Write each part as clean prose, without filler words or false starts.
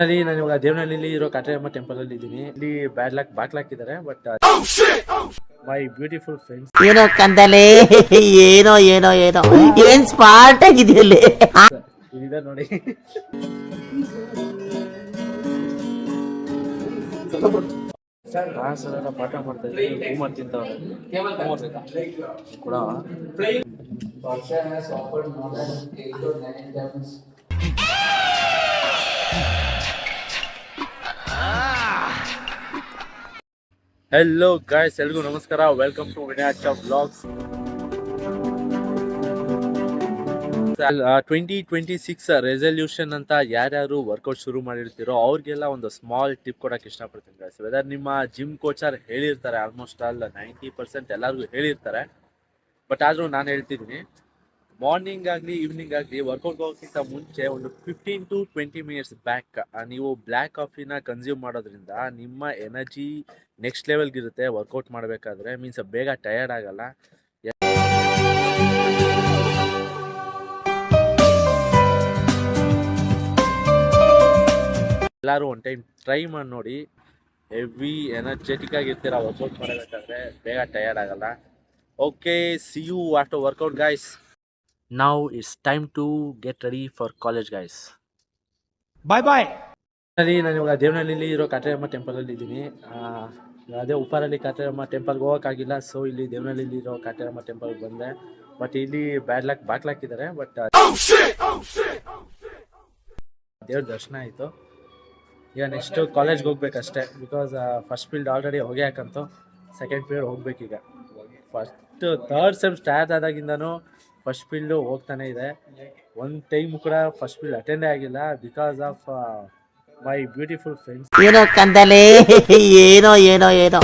ನಾನು ಇವಾಗ ದೇವನಹಳ್ಳಿ ಇರೋ ಕಾಟೇರಮ್ಮ ಟೆಂಪಲ್ ಅಲ್ಲಿ ಇದ್ದೀನಿ. ಇಲ್ಲಿ ಬ್ಯಾಡ್ ಲಕ್ ಬಾಕ್ಲಾಕಿದ್ದಾರೆ. ಬಟ್ ಮೈ ಬ್ಯೂಟಿಫುಲ್ ಫ್ರೆಂಡ್ಸ್ ಏನೋ ಕಂದಲೆ ಏನೋ ಏನೋ ಏನೋ ಏನ್ ಸ್ಮಾರ್ಟ್ ಆಗಿದೆಯಲ್ಲಿ ಇದೆ ನೋಡಿ. ಸರ್ ಪಾಠ ಮಾಡ್ತಾ ಇದ್ದೀನಿ. ಹೂ ಮಾಡ್ತಿಂತವ್ರೆ ಕೂಡ. ಹೆಲೋ ಗಾಯ್ಸ್, ಎಲ್ರಿಗೂ ನಮಸ್ಕಾರ. Welcome to Vinayaka vlogs. 2026 resolution ಅಂತ ಯಾರ್ಯಾರು ವರ್ಕೌಟ್ ಶುರು ಮಾಡಿರ್ತೀರೋ ಅವ್ರಿಗೆಲ್ಲ ಒಂದು ಸ್ಮಾಲ್ ಟಿಪ್ ಕೊಡೋಕೆ ಇಷ್ಟಪಡ್ತೀನಿ ಗಾಯ್ಸ್. ವೆದರ್ ನಿಮ್ಮ ಜಿಮ್ ಕೋಚರ್ ಹೇಳಿರ್ತಾರೆ, ಆಲ್ಮೋಸ್ಟ್ ಆಲ್ 90% ಎಲ್ಲರಿಗೂ ಹೇಳಿರ್ತಾರೆ. ಬಟ್ ಆದರೂ ನಾನು ಹೇಳ್ತಿದ್ದೀನಿ, ಮಾರ್ನಿಂಗ್ ಆಗಲಿ ಈವ್ನಿಂಗ್ ಆಗಲಿ ವರ್ಕೌಟ್ ಹೋಗೋಕ್ಕಿಂತ ಮುಂಚೆ ಒಂದು 15 to 20 ಮಿನಿಟ್ಸ್ ಬ್ಯಾಕ್ ನೀವು ಬ್ಲ್ಯಾಕ್ ಕಾಫಿನ ಕನ್ಸ್ಯೂಮ್ ಮಾಡೋದ್ರಿಂದ ನಿಮ್ಮ ಎನರ್ಜಿ ನೆಕ್ಸ್ಟ್ ಲೆವೆಲ್ಗಿರುತ್ತೆ. ವರ್ಕೌಟ್ ಮಾಡಬೇಕಾದ್ರೆ ಮೀನ್ಸ್ ಬೇಗ ಟಯರ್ಡ್ ಆಗಲ್ಲ. ಎಲ್ಲರೂ ಒನ್ ಟೈಮ್ ಟ್ರೈ ಮಾಡಿ ನೋಡಿ. ಹೆವಿ ಎನರ್ಜೆಟಿಕ್ ಆಗಿರ್ತೀರ ವರ್ಕೌಟ್ ಮಾಡಬೇಕಾದ್ರೆ, ಬೇಗ ಟಯರ್ಡ್ ಆಗಲ್ಲ. Okay, see you after workout guys. Now it's time to get ready for college guys. Bye bye. ನಾನು ಇವಾಗ ದೇವನಹಳ್ಳಿ ಇರೋ ಕಾಟೇರಮ್ಮ ಟೆಂಪಲ್ ಅಲ್ಲಿ ಇದ್ದೀನಿ. ಅದೇ ಉಪ್ಪಾರಲ್ಲಿ ಕಾಟೇರಮ್ಮ ಟೆಂಪಲ್ಗೆ ಹೋಗೋಕ್ಕಾಗಿಲ್ಲ, ಸೊ ಇಲ್ಲಿ ದೇವನಹಳ್ಳಿ ಇರೋ ಕಾಟೇರಮ್ಮ ಟೆಂಪಲ್ಗೆ ಬಂದೆ. ಬಟ್ ಇಲ್ಲಿ ಬ್ಯಾಡ್ ಲಕ್ ಬಾಕ್ಲಾಕಿದ್ದಾರೆ. ಬಟ್ ದೇವ್ರ ದರ್ಶನ ಆಯಿತು. ಈಗ ನೆಕ್ಸ್ಟ್ ಕಾಲೇಜ್ಗೆ ಹೋಗ್ಬೇಕಷ್ಟೇ. ಬಿಕಾಸ್ ಫಸ್ಟ್ ಪೀರಿಯಡ್ ಆಲ್ರೆಡಿ ಹೋಗಿ ಹಾಕಂತು, ಸೆಕೆಂಡ್ ಪೀರಿಯಡ್ ಹೋಗ್ಬೇಕೀಗ. ಥರ್ಡ್ ಸೆಮ್ ಸ್ಟಾರ್ಟ್ ಆದಾಗಿಂದನೂ ಫಸ್ಟ್ ಪೀರಿಯಡ್ ಹೋಗ್ತಾನೆ ಇದೆ. ಒಂದು ಟೈಮ್ ಕೂಡ ಫಸ್ಟ್ ಪೀರಿಯಡ್ ಅಟೆಂಡೇ ಆಗಿಲ್ಲ because of my beautiful friends. ಏನೋ ಕಂದಲೆ ಏನೋ ಏನೋ ಏನೋ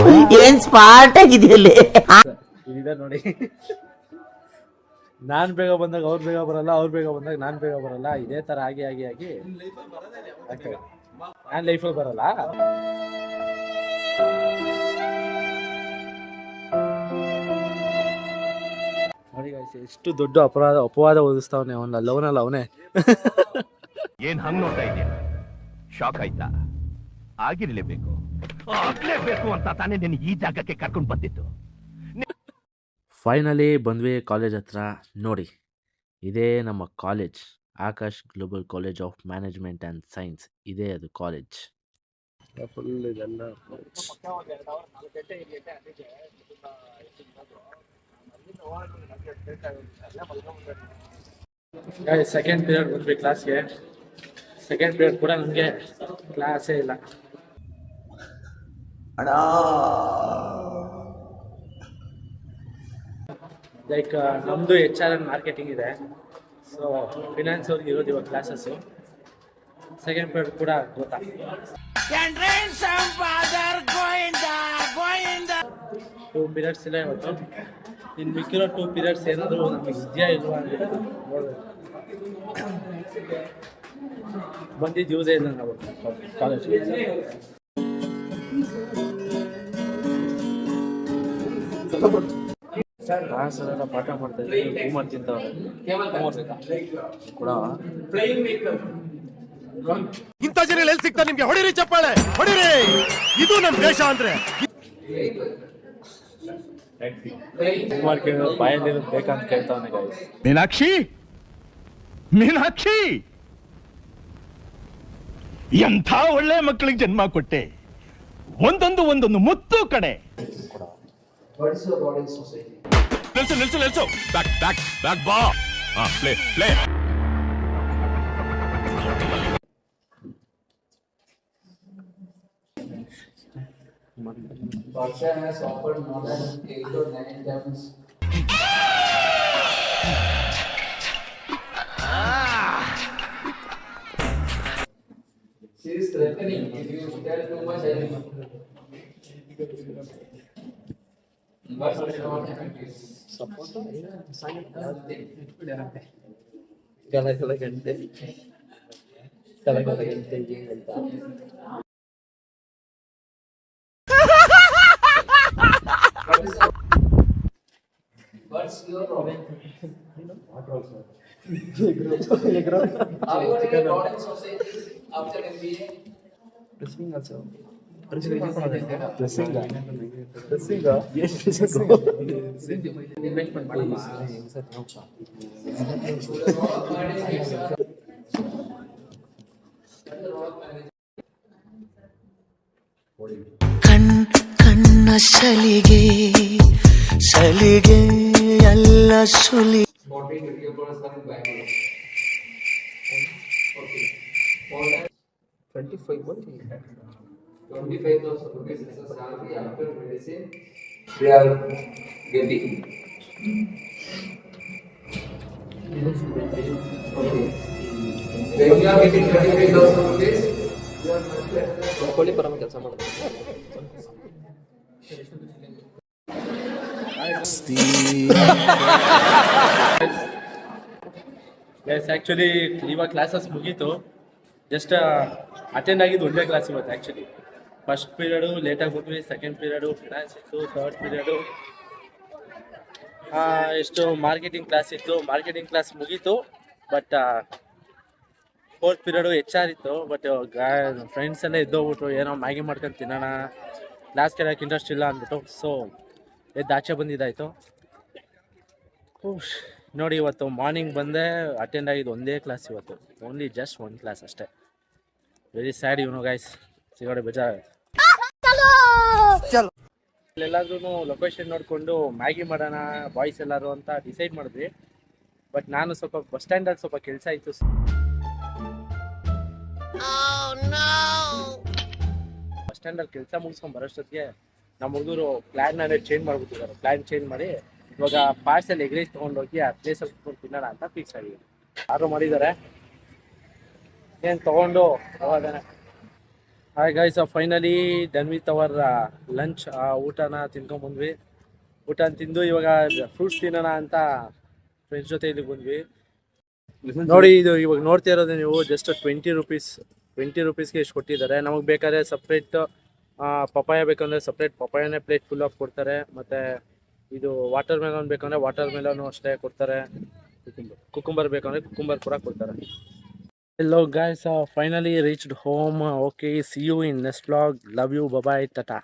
ಏನ್ ಸ್ಮಾರ್ಟ್ ಆಗಿದೆಯಲ್ಲಿ ಇದೆ ನೋಡಿ. ನಾನು ಬೇಗ ಬಂದಾಗ ಅವ್ರು ಬೇಗ ಬರಲ್ಲ, ಅವ್ರು ಬೇಗ ಬಂದಾಗ ನಾನು ಬೇಗ ಬರಲ್ಲ. ಇದೇ ಥರ ಆಗಿ ಆಗಿ ಆಗಿ ನಾನು ಲೈಫಲ್ಲಿ ಬರಲ್ಲ. ನೋಡಿ ಗೈಸ್, ಎಷ್ಟು ದೊಡ್ಡ ಅಪವಾದ ಓದಿಸ್ತಾವನೆ ಅವನ ಲವ್ನಲ್ಲ ಅವನೇ. ಏನ್ ಹಂಗ್ ನೋಡ್ತಾ ಇದೆಯಾ? ಶಾಕ್ ಆಯ್ತಾ? ಆಗಿರ್ಲೇಬೇಕು, ಆಗ್ಲೇಬೇಕು ಅಂತ ತಾನೇ ನಿನ್ನ ಈ ಜಾಗಕ್ಕೆ ಕರ್ಕೊಂಡು ಬಂದಿತ್ತು. ಫೈನಲಿ ಬಂದ್ವಿ ಕಾಲೇಜ್ ಹತ್ರ. ನೋಡಿ, ಇದೇ ನಮ್ಮ college, Akash global college of management and science. ಇದೇ ಅದು ಕಾಲೇಜ್. ಫುಲ್ ಇದೆಲ್ಲ ಸೆಕೆಂಡ್ ಪೀರಿಯಡ್ ಬಂದ್ವಿ ಕ್ಲಾಸ್ಗೆ. ಸೆಕೆಂಡ್ ಪೀರಿಯಡ್ ಕೂಡ ನಮಗೆ ಕ್ಲಾಸೇ ಇಲ್ಲ. ಲೈಕ್ ನಮ್ಮದು HR and ಮಾರ್ಕೆಟಿಂಗ್ ಇದೆ. ಸೊ ಫಿನಾನ್ಸ್ ಅವ್ರಿಗೆ ಇರೋದು ಇವಾಗ ಕ್ಲಾಸಸ್ಸು. ಸೆಕೆಂಡ್ ಪೀರಿಯಡ್ ಕೂಡ ಗೊತ್ತಾ 2 ಪೀರಿಯಡ್ಸ್ ಇಲ್ಲ ಇವತ್ತು. ಇನ್ನು ಮಿಕ್ಕಿರೋ 2 ಪೀರಿಯಡ್ಸ್ ಏನಾದರೂ ನಮಗೆ ಇದೆಯಾ ಇಲ್ವಾ ಅಂತ ನೋಡಬೇಕು. ಬಂದಿದ್ದು ಯೂಸೇ ಇಲ್ಲ ನಾವು ಕಾಲೇಜ್ಗೆ. ಸರ್ ಪಾಠ ಮಾಡ್ತಾ ಇದ್ದೀನಿ. ಹೂ ಮಾಡ್ತಿಂತವ್ರೆ ಕೂಡ. ಇಂಥ ಜನ ಎಲ್ಲಿ ಸಿಗ್ತಾರೆ ನಿಮ್ಗೆ? ಹೊಡಿರಿ ಚಪ್ಪಾಳೆ, ಹೊಡಿರಿ. ಇದು ನಮ್ ದೇಶ ಅಂದ್ರೆ. ಬಾಯಲ್ಲಿ ಬೇಕಂತ ಕೇಳ್ತಾವನೆ ಗೈಸ್. ಮೀನಾಕ್ಷಿ, ಮೀನಾಕ್ಷಿ, ಎಂಥ ಒಳ್ಳೆ ಮಕ್ಕಳಿಗೆ ಜನ್ಮ ಕೊಟ್ಟೆ. ಒಂದೊಂದು ಮುತ್ತು ಕಡೆ. ನಿಲ್ಸು ಬ್ಯಾಕ್ ಬ್ಯಾಕ್ ಬ್ಯಾಕ್ ಬಾ. Play play. Barsha has offered more than 8 or 9 exams. She is threatening. If you tell too much, I will. Support What's your problem? Are you in a modern society? after MBA? Investment ಮಾಡಮ್ಮ. ಕಣ್ಣ ಸಲಿಗೆ ಸಲಿಗೆ ಎಲ್ಲ ಸುಲಿ 40 to 50 crores coming back. Okay. More than 25,000 rupees is the salary after medicine they are getting. Okay. When you are getting 25,000 rupees, you are much better. ಕೋಳಿ ಪರಮ ಕೆಲಸ ಮಾಡೋದು. S actually ಇವಾಗ classes ಮುಗೀತು. Just attend ಆಗಿದ್ದು ಒಂದೇ class ಇವತ್ತು actually. First period ಲೇಟಾಗಿ ಬಂದ್ವಿ, ಸೆಕೆಂಡ್ ಪೀರಿಯಡು ಫಿನಾನ್ಸ್ ಇತ್ತು, ಥರ್ಡ್ ಪೀರಿಯಡು ಎಷ್ಟು ಮಾರ್ಕೆಟಿಂಗ್ ಕ್ಲಾಸ್ ಇತ್ತು. ಮಾರ್ಕೆಟಿಂಗ್ ಕ್ಲಾಸ್ ಮುಗೀತು, ಬಟ್ ಫೋರ್ತ್ ಪೀರಿಯಡು HR ಇತ್ತು. ಬಟ್ ಫ್ರೆಂಡ್ಸ್ ಎಲ್ಲ ಎದ್ದೋಗ್ಬಿಟ್ರು, ಏನೋ ಮ್ಯಾಗಿ ಮಾಡ್ಕೊಂಡು ತಿನ್ನೋಣ, ಕ್ಲಾಸ್ ಕೇಳೋಕ್ಕೆ ಇಂಟ್ರೆಸ್ಟ್ ಇಲ್ಲ ಅಂದ್ಬಿಟ್ಟು. ಸೊ ಎದ್ದು ಆಚೆ ಬಂದಿದ್ದಾಯಿತು. ನೋಡಿ, ಇವತ್ತು ಮಾರ್ನಿಂಗ್ ಬಂದೆ, ಅಟೆಂಡ್ ಆಗಿದ್ದು ಒಂದೇ ಕ್ಲಾಸ್ ಇವತ್ತು. ಓನ್ಲಿ ಜಸ್ಟ್ ಒನ್ ಕ್ಲಾಸ್ ಅಷ್ಟೇ. Very sad guys. ಸಿಗೋಡೆ ಬೇಜಾರು. ಎಲ್ಲಾದ್ರೂ ಲೊಕೇಶನ್ ನೋಡಿಕೊಂಡು ಮ್ಯಾಗಿ ಮಾಡೋಣ ಬಾಯ್ಸ್ ಎಲ್ಲರೂ ಅಂತ ಡಿಸೈಡ್ ಮಾಡಿದ್ವಿ. ಬಟ್ ನಾನು ಸ್ವಲ್ಪ ಬಸ್ ಸ್ಟ್ಯಾಂಡಲ್ಲಿ ಸ್ವಲ್ಪ ಕೆಲಸ ಇತ್ತು. ಬಸ್ ಸ್ಟ್ಯಾಂಡಲ್ಲಿ ಕೆಲಸ ಮುಗಿಸ್ಕೊಂಡು ಬರೋಷ್ಟೊತ್ತಿಗೆ ನಮ್ಮ ಹುಡುಗರು ಪ್ಲ್ಯಾನ್ ಚೇಂಜ್ ಮಾಡಿಬಿಟ್ಟಿದ್ದಾರೆ. ಪ್ಲ್ಯಾನ್ ಚೇಂಜ್ ಮಾಡಿ ಇವಾಗ ಪಾರ್ಸಲ್ ಎಗ್ ರೈಸ್ ತೊಗೊಂಡೋಗಿ ಆ ಪ್ಲೇಸಲ್ಲಿ ಕುತ್ಕೊಂಡು ತಿನ್ನೋಣ ಅಂತ ಫಿಕ್ಸ್ ಆಗಿದೆ. ಆರ್ಡ್ರ್ ಮಾಡಿದ್ದಾರೆ, ಏನು ತೊಗೊಂಡು ಹೋಗೋದಾನೆ. Hi guys, finally done with our lunch. ಊಟನ ತಿನ್ಕೊಂಬಂದ್ವಿ. ಊಟ ತಿಂದು ಇವಾಗ ಫ್ರೂಟ್ಸ್ ತಿನ್ನೋಣ ಅಂತ ಫ್ರೆಂಡ್ಸ್ ಜೊತೆ ಇಲ್ಲಿ ಬಂದ್ವಿ. ನೋಡಿ, ಇದು ಇವಾಗ ನೋಡ್ತಾ ಇರೋದು ನೀವು ಜಸ್ಟ್ 20 ರುಪೀಸ್ಗೆ ಇಷ್ಟು ಕೊಟ್ಟಿದ್ದಾರೆ. ನಮಗೆ ಬೇಕಾದ್ರೆ ಸಪ್ರೇಟ್ ಪಪಾಯ ಬೇಕಂದರೆ ಸಪ್ರೇಟ್ ಪಪಾಯನೇ ಪ್ಲೇಟ್ ಫುಲ್ ಆಫ್ ಕೊಡ್ತಾರೆ. ಮತ್ತು ಇದು ವಾಟರ್ ಮೆಲನ್ ಬೇಕಂದರೆ ವಾಟರ್ ಮೆಲನು ಅಷ್ಟೇ ಕೊಡ್ತಾರೆ. ಕುಕುಂಬರ್ ಬೇಕಂದರೆ ಕುಕುಂಬರ್ ಕೂಡ ಕೊಡ್ತಾರೆ. Hello guys, finally reached home. Okay, see you in next vlog. Love you, bye bye, tata.